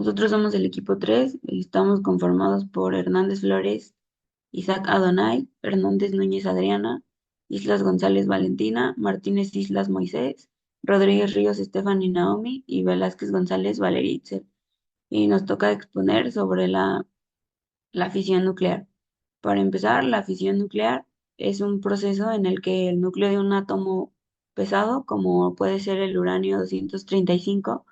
Nosotros somos el equipo 3, estamos conformados por Hernández Flores, Isaac Adonai, Hernández Núñez Adriana, Islas González Valentina, Martínez Islas Moisés, Rodríguez Ríos Stephanie Naomi y Velázquez González Valeria Itzel. Y nos toca exponer sobre la fisión nuclear. Para empezar, la fisión nuclear es un proceso en el que el núcleo de un átomo pesado, como puede ser el uranio 235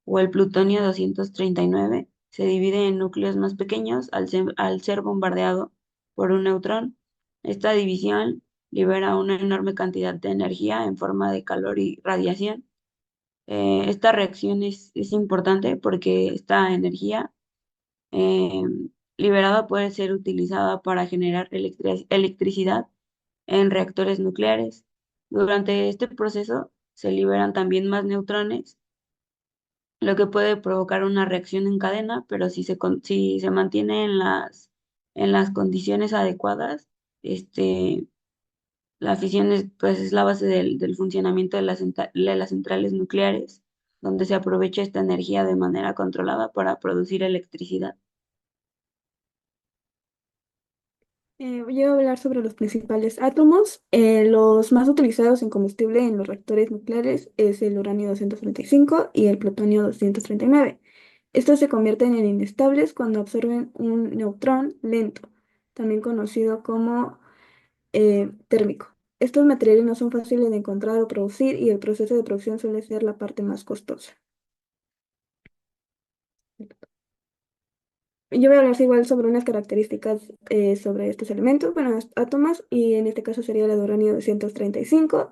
o el plutonio 239, se divide en núcleos más pequeños al ser bombardeado por un neutrón. Esta división libera una enorme cantidad de energía en forma de calor y radiación. Esta reacción es importante porque esta energía eh, liberada puede ser utilizada para generar electricidad en reactores nucleares. Durante este proceso se liberan también más neutrones, lo que puede provocar una reacción en cadena, pero si se mantiene en las condiciones adecuadas, este, la fisión pues, es la base del funcionamiento de de las centrales nucleares, donde se aprovecha esta energía de manera controlada para producir electricidad. Voy a hablar sobre los principales átomos. Los más utilizados en combustible en los reactores nucleares es el uranio 235 y el plutonio 239. Estos se convierten en inestables cuando absorben un neutrón lento, también conocido como térmico. Estos materiales no son fáciles de encontrar o producir y el proceso de producción suele ser la parte más costosa. Yo voy a hablar igual sobre unas características sobre estos elementos, bueno, los átomos, y en este caso sería la de uranio 235.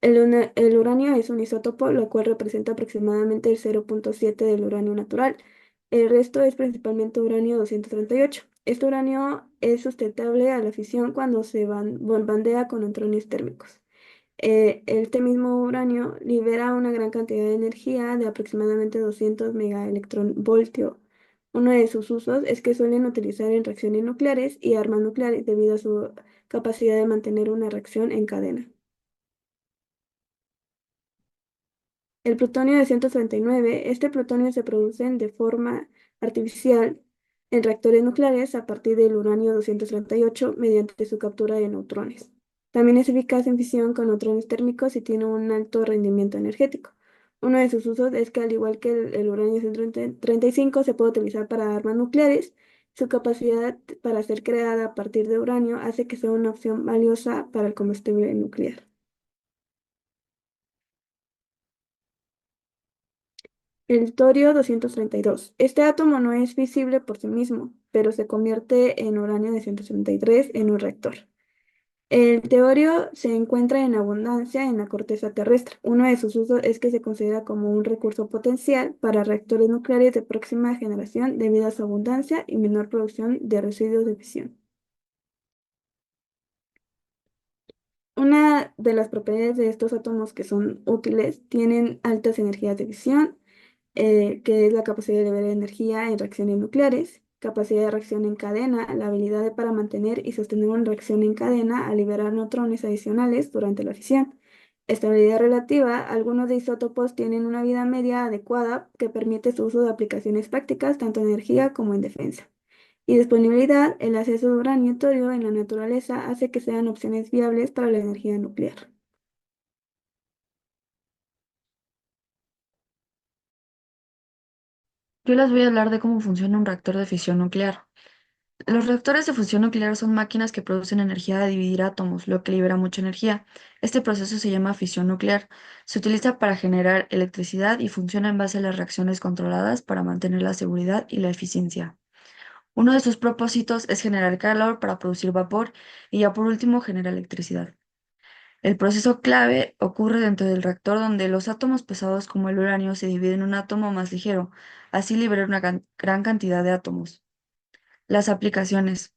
El uranio es un isótopo, lo cual representa aproximadamente el 0,7 del uranio natural. El resto es principalmente uranio 238. Este uranio es sustentable a la fisión cuando se bombardea con neutrones térmicos. Este mismo uranio libera una gran cantidad de energía de aproximadamente 200 megaelectronvoltios. Uno de sus usos es que suelen utilizar en reacciones nucleares y armas nucleares debido a su capacidad de mantener una reacción en cadena. El plutonio 239, este plutonio se produce de forma artificial en reactores nucleares a partir del uranio 238 mediante su captura de neutrones. También es eficaz en fisión con neutrones térmicos y tiene un alto rendimiento energético. Uno de sus usos es que al igual que el uranio 135 se puede utilizar para armas nucleares, su capacidad para ser creada a partir de uranio hace que sea una opción valiosa para el combustible nuclear. El torio 232. Este átomo no es visible por sí mismo, pero se convierte en uranio 233 en un reactor. El teorio se encuentra en abundancia en la corteza terrestre. Uno de sus usos es que se considera como un recurso potencial para reactores nucleares de próxima generación debido a su abundancia y menor producción de residuos de fisión. Una de las propiedades de estos átomos que son útiles tienen altas energías de fisión, que es la capacidad de liberar energía en reacciones nucleares, capacidad de reacción en cadena, la habilidad para mantener y sostener una reacción en cadena al liberar neutrones adicionales durante la fisión. Estabilidad relativa, algunos de isótopos tienen una vida media adecuada que permite su uso de aplicaciones prácticas tanto en energía como en defensa. Y disponibilidad, el acceso de uranio y torio en la naturaleza hace que sean opciones viables para la energía nuclear. Yo les voy a hablar de cómo funciona un reactor de fisión nuclear. Los reactores de fusión nuclear son máquinas que producen energía de dividir átomos, lo que libera mucha energía. Este proceso se llama fisión nuclear. Se utiliza para generar electricidad y funciona en base a las reacciones controladas para mantener la seguridad y la eficiencia. Uno de sus propósitos es generar calor para producir vapor y ya por último genera electricidad. El proceso clave ocurre dentro del reactor donde los átomos pesados como el uranio se dividen en un átomo más ligero, así liberar una gran cantidad de átomos. Las aplicaciones.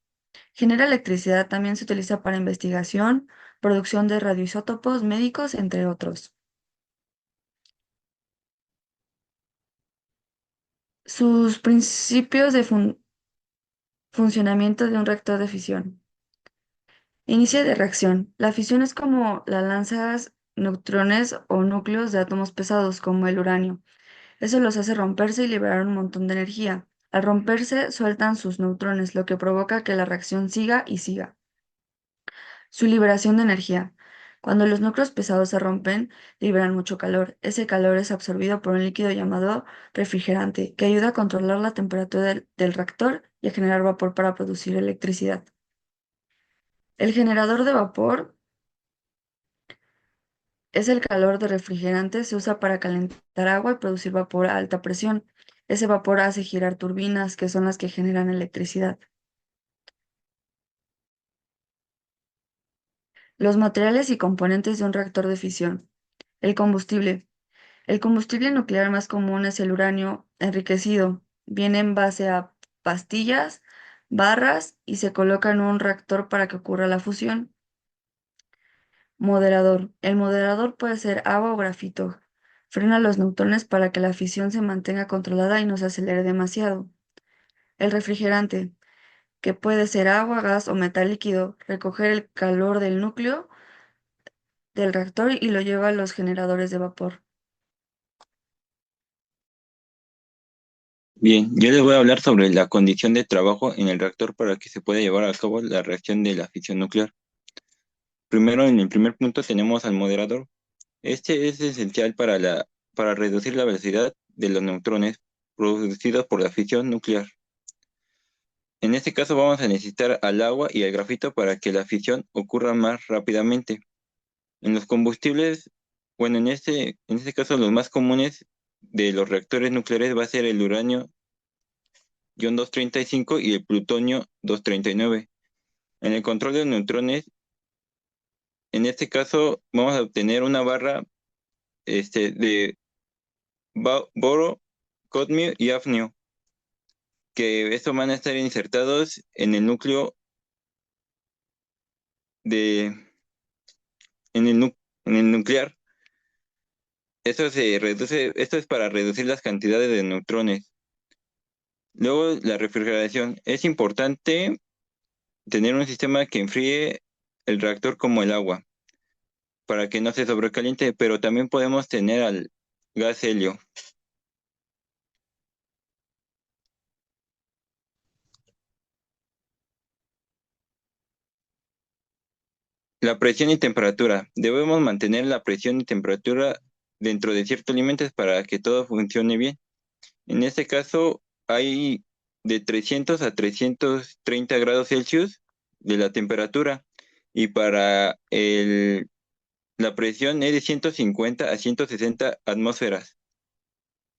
Genera electricidad, también se utiliza para investigación, producción de radioisótopos médicos, entre otros. Sus principios de funcionamiento de un reactor de fisión. Inicio de reacción. La fisión es como la lanzas neutrones o núcleos de átomos pesados como el uranio. Eso los hace romperse y liberar un montón de energía. Al romperse, sueltan sus neutrones, lo que provoca que la reacción siga y siga. Su liberación de energía. Cuando los núcleos pesados se rompen, liberan mucho calor. Ese calor es absorbido por un líquido llamado refrigerante, que ayuda a controlar la temperatura del reactor y a generar vapor para producir electricidad. El generador de vapor es el calor de refrigerante, se usa para calentar agua y producir vapor a alta presión. Ese vapor hace girar turbinas, que son las que generan electricidad. Los materiales y componentes de un reactor de fisión. El combustible. El combustible nuclear más común es el uranio enriquecido. Viene en base a pastillas, barras y se coloca en un reactor para que ocurra la fusión. Moderador. El moderador puede ser agua o grafito. Frena los neutrones para que la fisión se mantenga controlada y no se acelere demasiado. El refrigerante, que puede ser agua, gas o metal líquido, recoger el calor del núcleo del reactor y lo lleva a los generadores de vapor. Bien, yo les voy a hablar sobre la condición de trabajo en el reactor para que se pueda llevar a cabo la reacción de la fisión nuclear. Primero, en el primer punto tenemos al moderador. Este es esencial para reducir la velocidad de los neutrones producidos por la fisión nuclear. En este caso vamos a necesitar al agua y al grafito para que la fisión ocurra más rápidamente. En los combustibles, bueno, en este caso los más comunes de los reactores nucleares va a ser el uranio-235 y el plutonio-239. En el control de neutrones, en este caso vamos a obtener una barra de boro, cadmio y hafnio, que estos van a estar insertados en el núcleo de, en el, en el nuclear. Esto es para reducir las cantidades de neutrones. Luego, la refrigeración. Es importante tener un sistema que enfríe el reactor como el agua, para que no se sobrecaliente, pero también podemos tener al gas helio. La presión y temperatura. Debemos mantener la presión y temperatura dentro de ciertos límites para que todo funcione bien. En este caso, hay de 300 a 330 grados Celsius de la temperatura y la presión es de 150 a 160 atmósferas.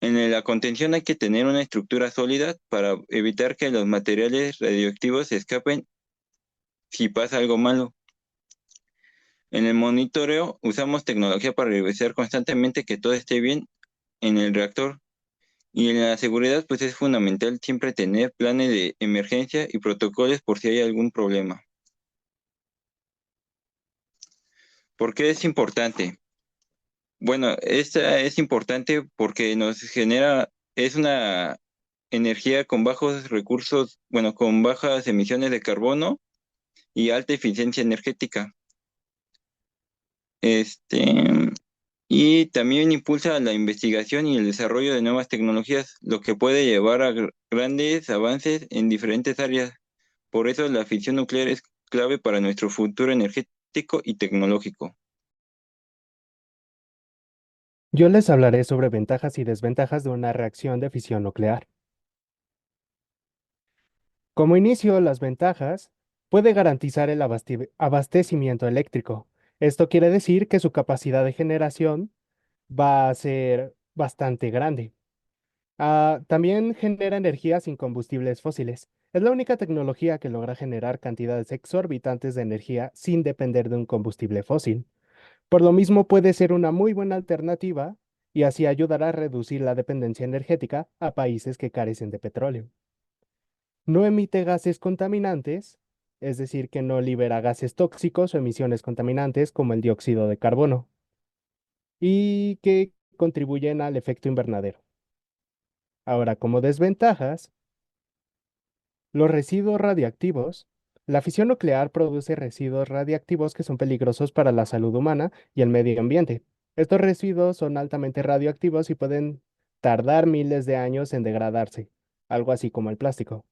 En la contención hay que tener una estructura sólida para evitar que los materiales radioactivos se escapen si pasa algo malo. En el monitoreo usamos tecnología para revisar constantemente que todo esté bien en el reactor. Y en la seguridad, pues es fundamental siempre tener planes de emergencia y protocolos por si hay algún problema. ¿Por qué es importante? Bueno, esta es importante porque es una energía con bajos recursos, bueno, con bajas emisiones de carbono y alta eficiencia energética. Este, y también impulsa la investigación y el desarrollo de nuevas tecnologías, lo que puede llevar a grandes avances en diferentes áreas. Por eso la fisión nuclear es clave para nuestro futuro energético y tecnológico. Yo les hablaré sobre ventajas y desventajas de una reacción de fisión nuclear. Como inicio, las ventajas puede garantizar el abastecimiento eléctrico. Esto quiere decir que su capacidad de generación va a ser bastante grande. También genera energía sin combustibles fósiles. Es la única tecnología que logra generar cantidades exorbitantes de energía sin depender de un combustible fósil. Por lo mismo puede ser una muy buena alternativa y así ayudar a reducir la dependencia energética a países que carecen de petróleo. No emite gases contaminantes, es decir, que no libera gases tóxicos o emisiones contaminantes como el dióxido de carbono, y que contribuyen al efecto invernadero. Ahora, como desventajas, los residuos radiactivos. La fisión nuclear produce residuos radiactivos que son peligrosos para la salud humana y el medio ambiente. Estos residuos son altamente radioactivos y pueden tardar miles de años en degradarse, algo así como el plástico.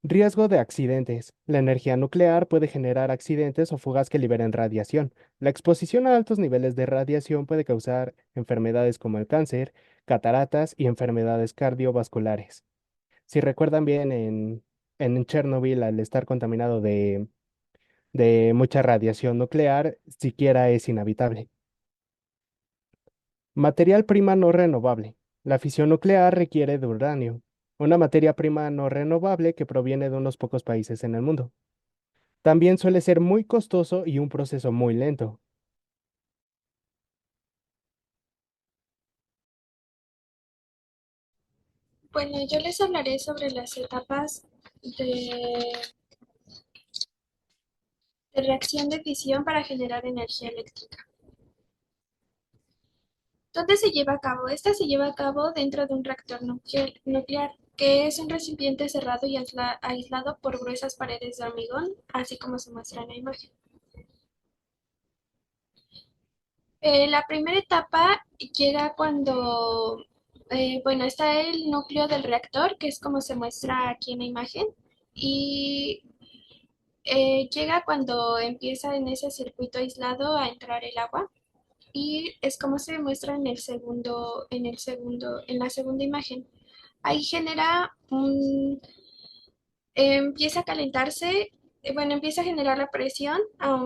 Riesgo de accidentes. La energía nuclear puede generar accidentes o fugas que liberen radiación. La exposición a altos niveles de radiación puede causar enfermedades como el cáncer, cataratas y enfermedades cardiovasculares. Si recuerdan bien, en Chernobyl, al estar contaminado de mucha radiación nuclear, siquiera es inhabitable. Materia prima no renovable. La fisión nuclear requiere de uranio, una materia prima no renovable que proviene de unos pocos países en el mundo. También suele ser muy costoso y un proceso muy lento. Bueno, yo les hablaré sobre las etapas de, de reacción de fisión para generar energía eléctrica. ¿Dónde se lleva a cabo? Esta se lleva a cabo dentro de un reactor nuclear, que es un recipiente cerrado y aislado por gruesas paredes de hormigón, así como se muestra en la imagen. La primera etapa llega cuando, bueno, está el núcleo del reactor, que es como se muestra aquí en la imagen, y llega cuando empieza en ese circuito aislado a entrar el agua, y es como se muestra en la segunda imagen. Ahí genera empieza a calentarse, bueno, empieza a generar la presión a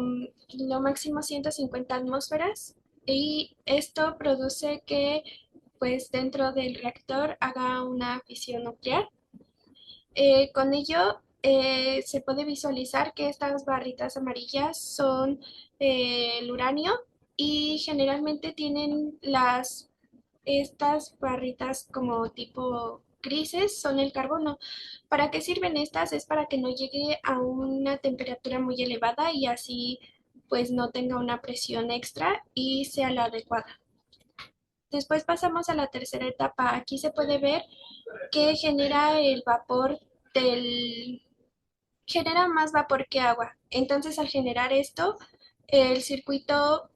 lo máximo 150 atmósferas y esto produce que pues dentro del reactor haga una fisión nuclear. Con ello se puede visualizar que estas barritas amarillas son el uranio y generalmente tienen estas barritas como tipo grises son el carbono. ¿Para qué sirven estas? Es para que no llegue a una temperatura muy elevada y así pues no tenga una presión extra y sea la adecuada. Después pasamos a la tercera etapa. Aquí se puede ver que genera el vapor del... genera más vapor que agua. Entonces al generar esto, el circuito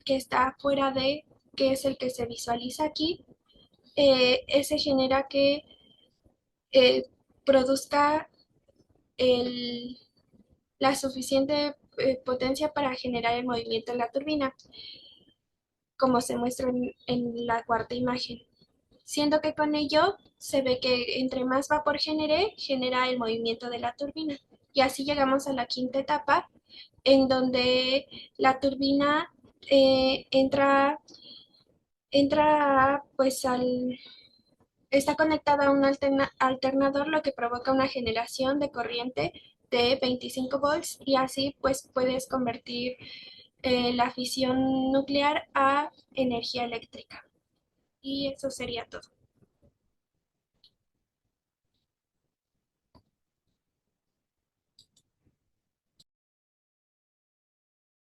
que está fuera de, que es el que se visualiza aquí, ese genera que eh, produzca el, la suficiente potencia para generar el movimiento de la turbina, como se muestra en la cuarta imagen. Siendo que con ello se ve que entre más vapor genere, genera el movimiento de la turbina. Y así llegamos a la quinta etapa, en donde la turbina entra pues está conectada a un alternador, lo que provoca una generación de corriente de 25 volts y así pues puedes convertir la fisión nuclear a energía eléctrica. Y eso sería todo.